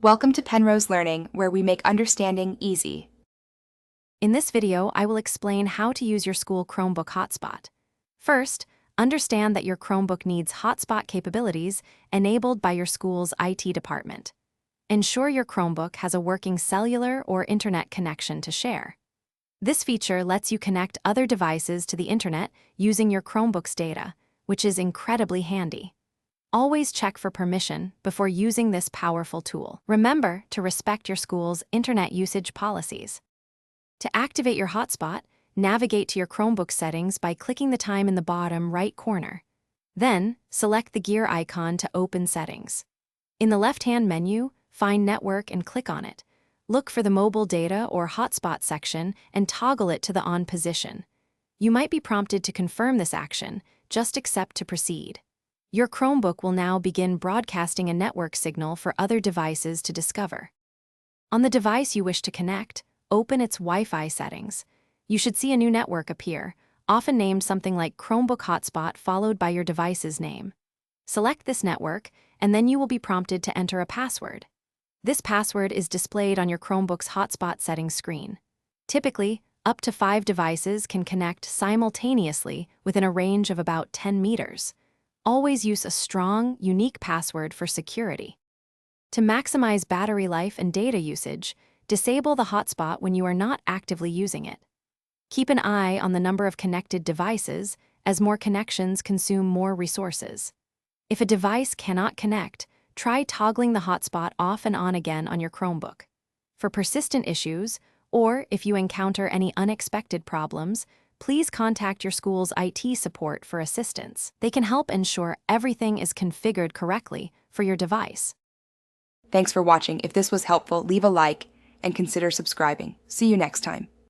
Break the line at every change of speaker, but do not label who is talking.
Welcome to Penrose Learning, where we make understanding easy.
In this video, I will explain how to use your school Chromebook Hotspot. First, understand that your Chromebook needs hotspot capabilities enabled by your school's IT department. Ensure your Chromebook has a working cellular or internet connection to share. This feature lets you connect other devices to the internet using your Chromebook's data, which is incredibly handy. Always check for permission before using this powerful tool. Remember to respect your school's internet usage policies. To activate your hotspot, navigate to your Chromebook settings by clicking the time in the bottom right corner. Then, select the gear icon to open settings. In the left-hand menu, find Network and click on it. Look for the Mobile Data or Hotspot section and toggle it to the on position. You might be prompted to confirm this action, just accept to proceed. Your Chromebook will now begin broadcasting a network signal for other devices to discover. On the device you wish to connect, open its Wi-Fi settings. You should see a new network appear, often named something like Chromebook Hotspot followed by your device's name. Select this network, and then you will be prompted to enter a password. This password is displayed on your Chromebook's hotspot settings screen. Typically, up to 5 devices can connect simultaneously within a range of about 10 meters. Always use a strong, unique password for security. To maximize battery life and data usage, disable the hotspot when you are not actively using it. Keep an eye on the number of connected devices, as more connections consume more resources. If a device cannot connect, try toggling the hotspot off and on again on your Chromebook. For persistent issues, or if you encounter any unexpected problems, please contact your school's IT support for assistance. They can help ensure everything is configured correctly for your device.
Thanks for watching. If this was helpful, leave a like and consider subscribing. See you next time.